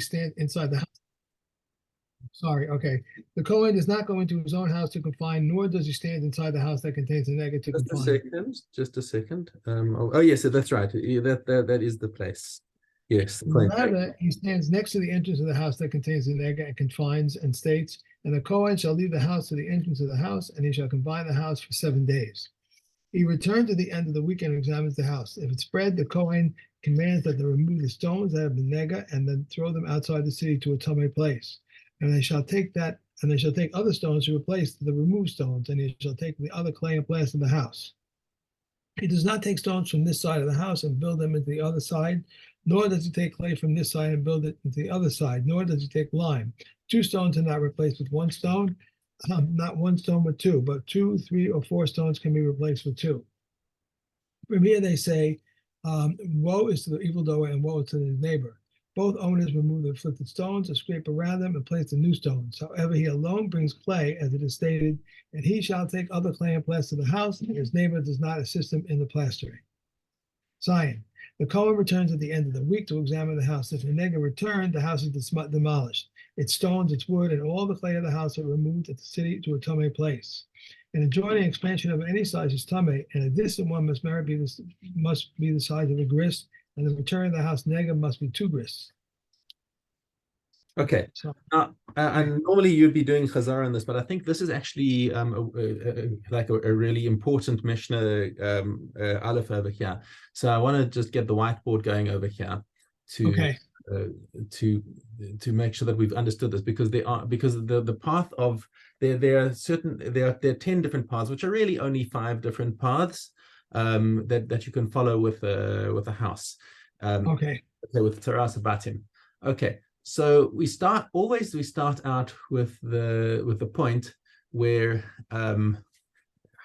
stand inside the house. Sorry, okay. The Kohen does not go into his own house to confine, nor does he stand inside the house that contains a nega to Just a confine. second. Just a second. Oh, yes, that's right. That is the place. Yes, the coin place. Rather, he stands next to the entrance of the house that contains the nega and confines and states, and the Kohen shall leave the house to the entrance of the house, and he shall confine the house for 7 days. He returns at the end of the week and examines the house. If it's spread, the Kohen commands that they remove the stones that have been nega and then throw them outside the city to a tummy place. And they shall take other stones to replace the removed stones, and he shall take the other clay and plaster the house. He does not take stones from this side of the house and build them into the other side, nor does he take clay from this side and build it into the other side, nor does he take lime. Two stones are not replaced with one stone, not one stone with two, but two, three, or four stones can be replaced with two. From here they say, woe is to the evildoer and woe to his neighbor. Both owners remove the afflicted stones or scrape around them and place the new stones. However, he alone brings clay, as it is stated, and he shall take other clay and plaster the house, and his neighbor does not assist him in the plastering. Zion. The Kohen returns at the end of the week to examine the house. If the nega returned, the house is demolished. Its stones, its wood, and all the clay of the house are removed at the city to a tummy place. An adjoining expansion of any size is tummy, and a distant one must be the size of a grist, and the return of the house nega must be 2 grists. Okay. So, and normally you'd be doing chazara on this, but I think this is actually like a really important Mishnah aleph over here. So I want to just get the whiteboard going over here to to make sure that we've understood this, because the path of there are 10 different paths, which are really only 5 different paths that you can follow with a house. okay, with Taras Batim. Okay. So we start out with the point where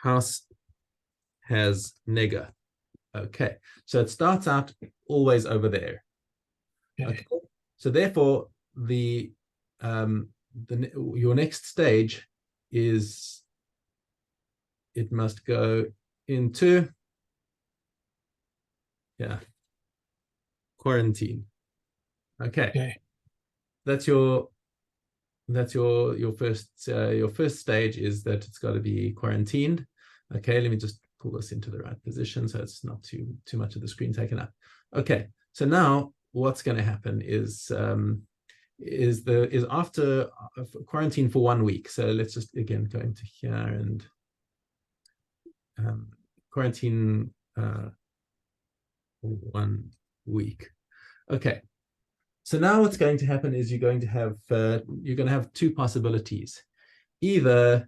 house has nega. Okay, so it starts out always over there. Okay, so therefore your next stage is it must go into quarantine. Okay. That's your first stage, is that it's got to be quarantined. Okay, let me just pull this into the right position so it's not too much of the screen taken up. Okay, so now what's going to happen is after quarantine for 1 week. So let's just again go into here and quarantine 1 week. Okay. So now what's going to happen is you're going to have 2 possibilities. Either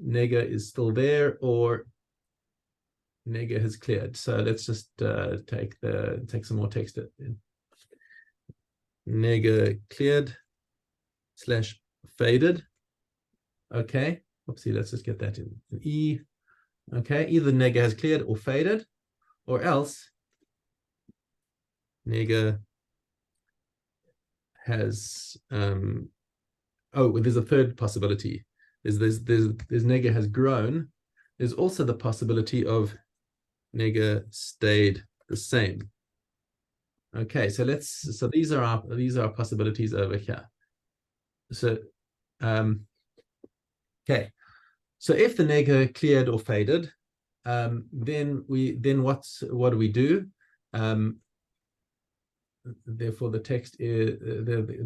nega is still there, or nega has cleared. So let's just take some more text in. Nega cleared / faded. Okay. Oopsie, let's just get that in E. Okay, either nega has cleared or faded, or else nega has there's a third possibility. There's nega has grown. There's also the possibility of nega stayed the same. Okay, so these are our possibilities over here. So okay, so if the nega cleared or faded, then what do we do? Therefore, the text is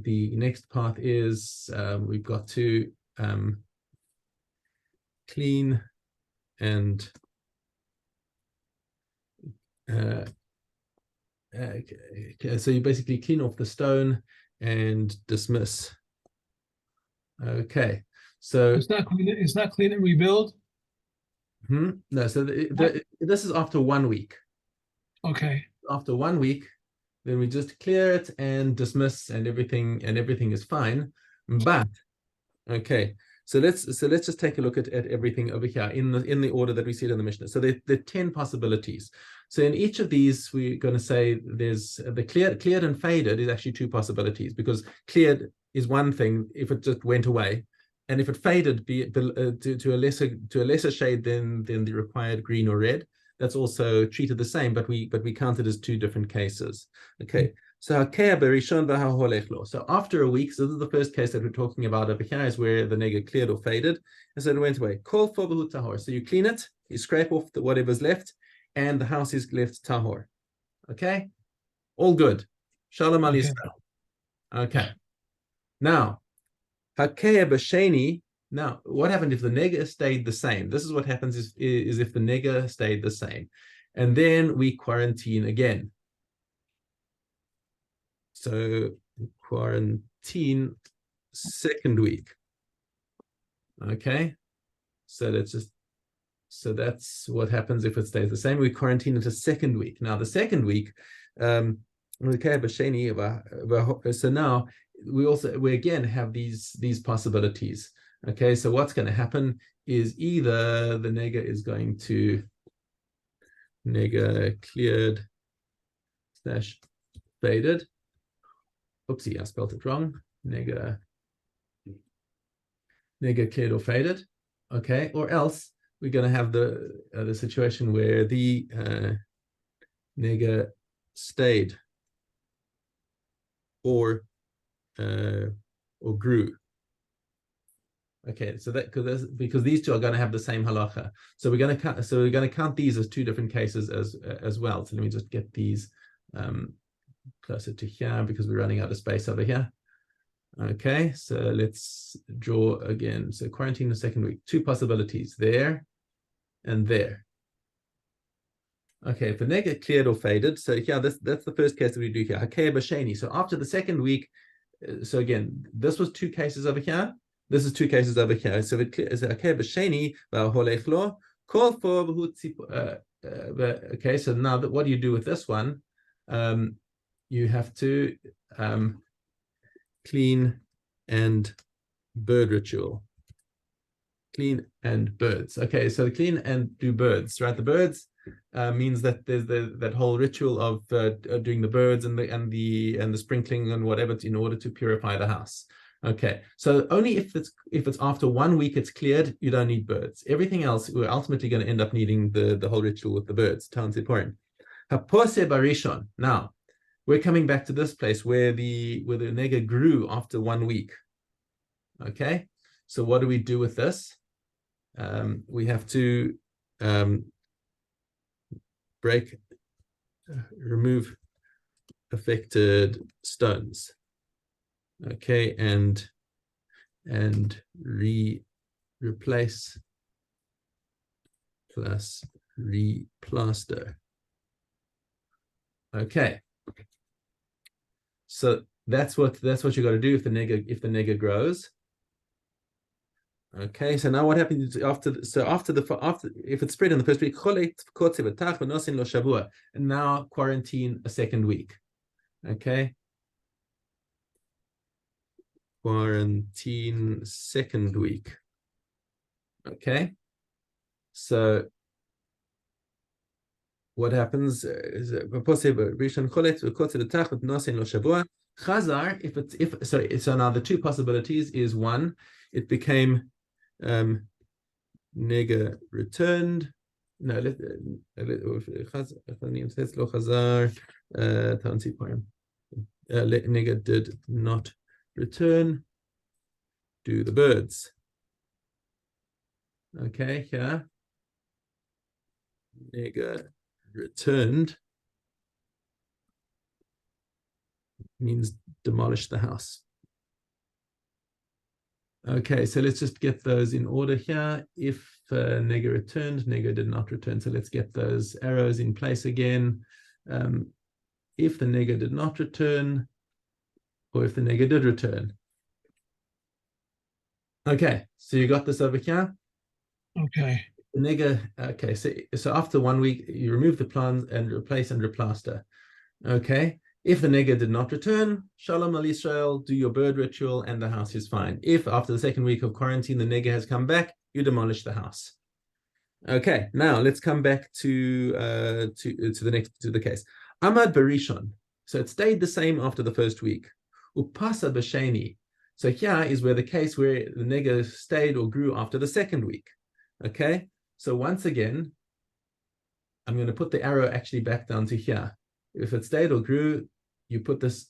the next path is we've got to clean and so you basically clean off the stone and dismiss. Okay, so it's not clean and rebuild. No, so this is after 1 week. Okay. After 1 week, then we just clear it and dismiss, and everything is fine. But okay, so let's just take a look at everything over here in the order that we see it in the Mishnah. So there are 10 possibilities. So in each of these, we're going to say there's the cleared and faded is actually 2 possibilities, because cleared is one thing if it just went away, and if it faded to a lesser shade than the required green or red, that's also treated the same, but we count it as two different cases. Okay. So after a week, so this is the first case that we're talking about over here, is where the nega cleared or faded, and so it went away. Call for tahor. So you clean it, you scrape off whatever's left, and the house is left tahor. Okay, all good. Shalom al Yisrael. Okay. Now, hakeya b'sheni. Now, what happened if the nega stayed the same? This is what happens is if the nega stayed the same, and then we quarantine again. So quarantine second week. Okay, so that's what happens if it stays the same. We quarantine it a second week. Now the second week, so now we again have these possibilities. Okay, so what's going to happen is either the nega is going to nega cleared / faded. Oopsie, I spelled it wrong. Nega cleared or faded. Okay, or else we're going to have the situation where the nega stayed or grew. Okay, so because these two are going to have the same halacha. So we're going to count these as two different cases as well. So let me just get these closer to here because we're running out of space over here. Okay, so let's draw again. So quarantine the second week, two possibilities, there and there. Okay, if the nega cleared or faded, so yeah, that's the first case that we do here. Hakeya b'sheni. So after the second week, so again, this was two cases over here. This is two cases over here. So it is hakeya b'sheni v'holech lo kol for okay, so now what do you do with this one? You have to clean and bird ritual. Clean and birds. Okay, so clean and do birds, right? The birds means that there's that whole ritual of doing the birds and the sprinkling and whatever in order to purify the house. Okay, so only if it's after 1 week it's cleared, you don't need birds. Everything else, we're ultimately going to end up needing the whole ritual with the birds. Hapose barishon. Now, we're coming back to this place where the nega grew after 1 week. Okay, so what do we do with this? We have to remove affected stones. Okay, and replace plus replaster. Okay. So that's what you got to do if the nega grows. Okay, so now what happens after if it's spread in the first week, and now quarantine a second week. Okay. Quarantine second week. Okay. So what happens is Chazar, so now the two possibilities is one, it became nega returned. No, nega did not return. Do the birds. Okay, here. Nega returned means demolish the house. Okay, so let's just get those in order here. If nega returned, nega did not return. So let's get those arrows in place again. If the nega did not return, or if the nega did return. Okay, so you got this over here. Okay. The nega. Okay, so after 1 week, you remove the plant and replace and replaster. Okay. If the nega did not return, Shalom al Yisrael, do your bird ritual, and the house is fine. If after the second week of quarantine the nega has come back, you demolish the house. Okay, now let's come back to the case. Amad Barishon. So it stayed the same after the first week. Upasa b'sheni. So here is where the case where the nega stayed or grew after the second week. Okay, so once again, I'm going to put the arrow actually back down to here. If it stayed or grew, you put this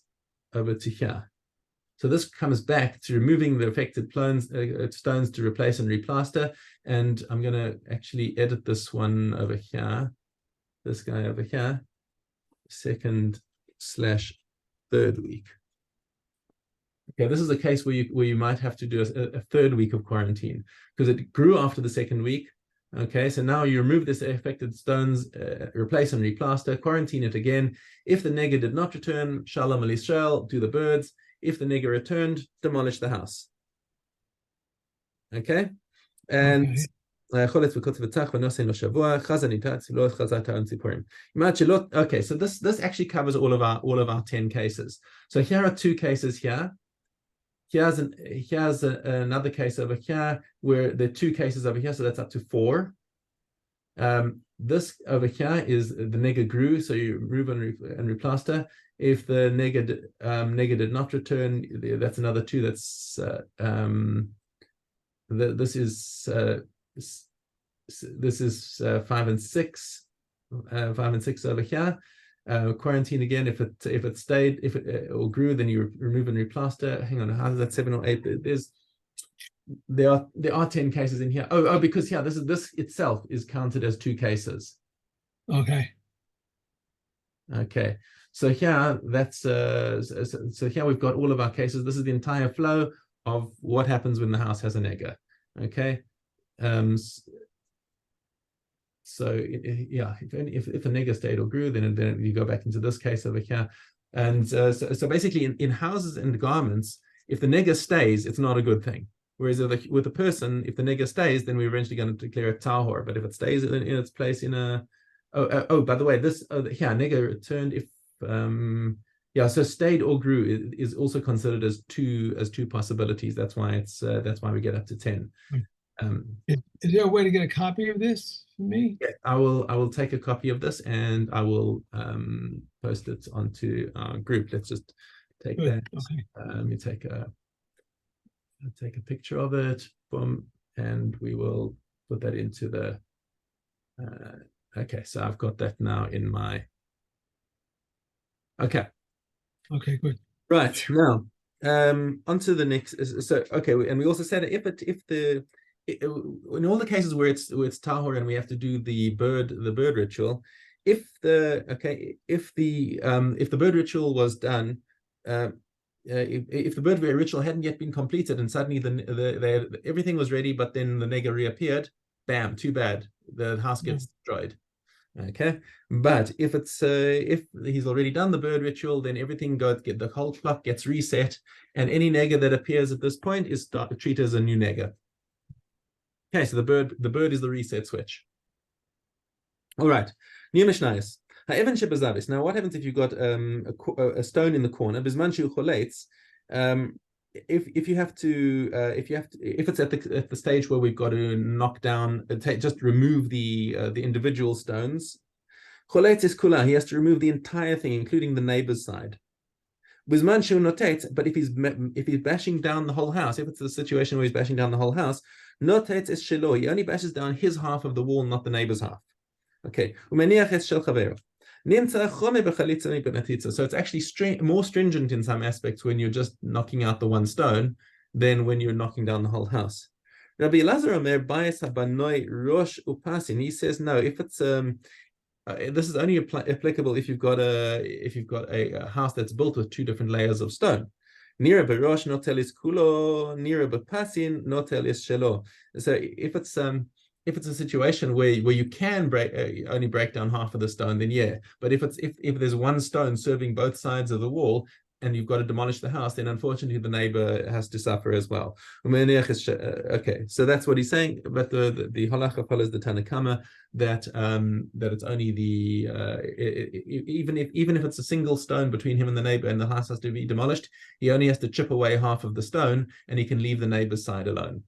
over to here. So this comes back to removing the affected stones to replace and replaster. And I'm going to actually edit this one over here, this guy over here, 2nd/3rd week. Okay, this is a case where you might have to do a 3rd week of quarantine because it grew after the 2nd week. Okay, so now you remove this affected stones, replace and replaster, quarantine it again. If the nega did not return, shalom al Yisrael, do the birds. If the nega returned, demolish the house. Okay, and okay, so this actually covers all of our 10 cases. So here are 2 cases here. Here's another case over here where there are 2 cases over here, so that's up to 4. This over here is the nega grew, so you remove and replaster. If the nega did not return, that's another 2. That's this is 5 and 6, 5 and 6 over here. Quarantine again. If it stayed, or grew, then you remove and replaster. Hang on, how is that 7 or 8? There are 10 cases in here. Oh, because here this itself is counted as 2 cases. Okay. So here so here we've got all of our cases. This is the entire flow of what happens when the house has a nega. Okay. So yeah, if the nega stayed or grew, then you go back into this case over here. And so basically in houses and garments, if the nega stays, it's not a good thing. Whereas with a person, if the nega stays, then we're eventually going to declare a tahor. But if it stays in its place in a by the way, this nega returned if so stayed or grew is also considered as two possibilities. That's why we get up to 10. Is there a way to get a copy of this for me? Yeah, I will take a copy of this and I will post it onto our group. Let's just take that. Okay. Let me take a picture of it, and we will put that into the. Okay, so I've got that now in my. Okay. Okay, good. Right now, onto the next. So okay, and we also said in all the cases where it's tahor and we have to do the bird ritual, if the bird ritual was done, if the bird ritual hadn't yet been completed and suddenly everything was ready, but then the nega reappeared, bam, too bad, the house gets destroyed. Okay, but if he's already done the bird ritual, then everything the whole clock gets reset, and any nega that appears at this point is treated as a new nega. Okay, so the bird is the reset switch. All right, new Mishnayos. Now, what happens if you've got a stone in the corner? If it's at the stage where we've got to knock down, just remove the individual stones. Choletz is kula. He has to remove the entire thing, including the neighbor's side. But if he's bashing down the whole house, if it's a situation where he's bashing down the whole house, notet is shelo. He only bashes down his half of the wall, not the neighbor's half. Okay. So it's actually more stringent in some aspects when you're just knocking out the one stone than when you're knocking down the whole house. Rabbi Elazar Omer Bayis Habanoi Rosh Upasin. He says no. If it's this is only applicable if you've got a house that's built with 2 different layers of stone. Nira berosh notel is kulo, nira bepasin notel is shelo. So if it's a situation where you can only break down half of the stone, then yeah. But if there's one stone serving both sides of the wall and you've got to demolish the house, then unfortunately the neighbor has to suffer as well. Okay, so that's what he's saying. But the halacha follows the Tanna Kama that it's only even if it's a single stone between him and the neighbor and the house has to be demolished, he only has to chip away half of the stone and he can leave the neighbor's side alone.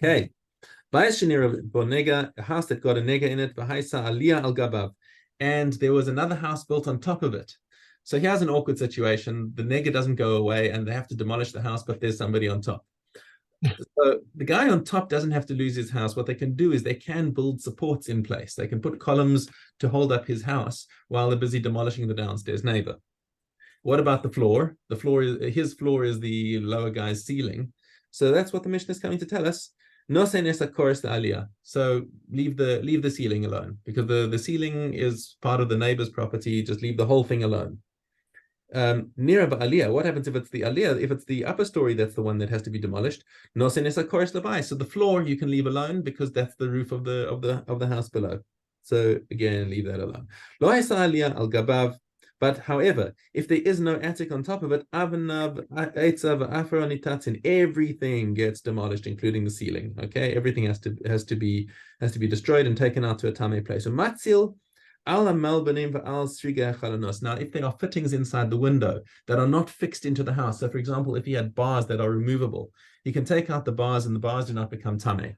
Okay. A house that got a nega in it, al gabav, and there was another house built on top of it. So here's an awkward situation. The nega doesn't go away and they have to demolish the house, but there's somebody on top. So the guy on top doesn't have to lose his house. What they can do is they can build supports in place. They can put columns to hold up his house while they're busy demolishing the downstairs neighbor. What about the floor? The floor is his floor is the lower guy's ceiling. So that's what the Mishnah is coming to tell us. No se chorus the aliyah. So leave the ceiling alone, because the ceiling is part of the neighbor's property. Just leave the whole thing alone. Nira aliyah. What happens if it's the aliyah? If it's the upper story, that's the one that has to be demolished. No se chorus the. So the floor you can leave alone because that's the roof of the house below. So again, leave that alone. Lo aliyah al gabav. But however, if there is no attic on top of it, everything gets demolished, including the ceiling. Okay, everything has to be destroyed and taken out to a tame place. So matzil al melbanim al striga. Now, if there are fittings inside the window that are not fixed into the house, so for example, if he had bars that are removable, he can take out the bars and the bars do not become tame,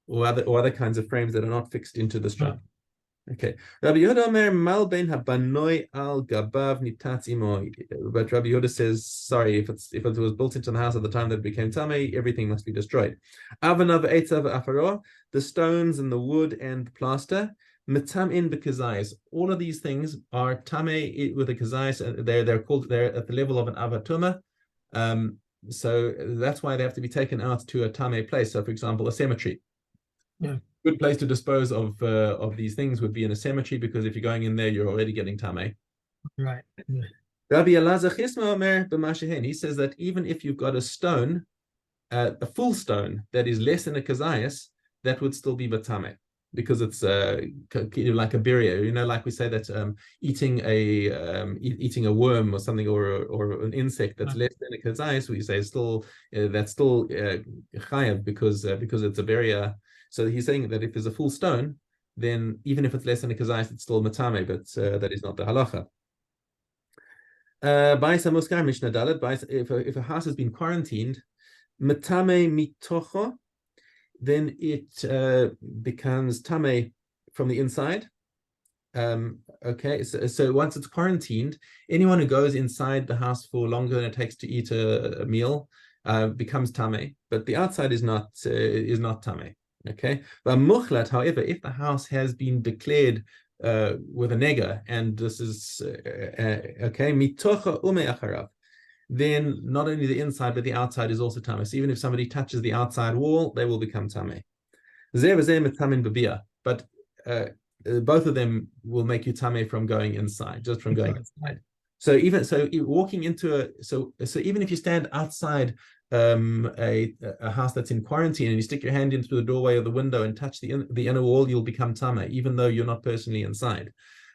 or other kinds of frames that are not fixed into the structure. Okay. Rabbi Yehuda Omer mal bein habanoi al gabav nitatz imo. But Rabbi Yehuda says, sorry, if it was built into the house at the time that it became tamei, everything must be destroyed. Avanav eitzav afaro, the stones and the wood and plaster, mitamin bekazais. All of these things are tamei with a kazais. They're at the level of an avatuma. So that's why they have to be taken out to a tamei place. So, for example, a cemetery. Yeah. Good place to dispose of these things would be in a cemetery, because if you're going in there, you're already getting tamei. Right. Yeah. Rabbi Elazar Chisma Omer b'mashehen. He says that even if you've got a stone, a full stone that is less than a kazayas, that would still be batame, because it's like a birria. You know, like we say that eating a worm or something, or an insect that's less than a kazayas, we say that's still chayav, because it's a birria. So he's saying that if there's a full stone, then even if it's less than a kazayas, it's still matame, but that is not the halacha. If a house has been quarantined, matame mitocho, then it becomes tame from the inside. Okay, so once it's quarantined, anyone who goes inside the house for longer than it takes to eat a meal becomes tame, but the outside is not tame. Okay, but mukhlat, however, if the house has been declared with a nega, and this is okay, mitocha ume acharav, then not only the inside but the outside is also tame. So even if somebody touches the outside wall, they will become tame. But both of them will make you tame from going inside, just from going inside. So even walking into so even if you stand outside a house that's in quarantine and you stick your hand in through the doorway of the window and touch the inner wall, you'll become tame, even though you're not personally inside.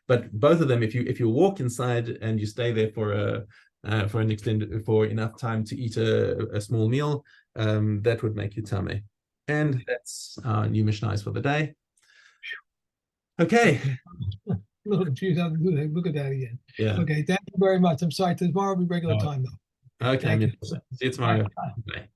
But both of them, if you walk inside and you stay there for enough time to eat a small meal, that would make you tame. And that's our new Mishnah for the day. Okay. Look at that again. Yeah. Okay, thank you very much. I'm sorry, tomorrow will be regular time though. Okay. Thank you. See you tomorrow. Bye. Bye.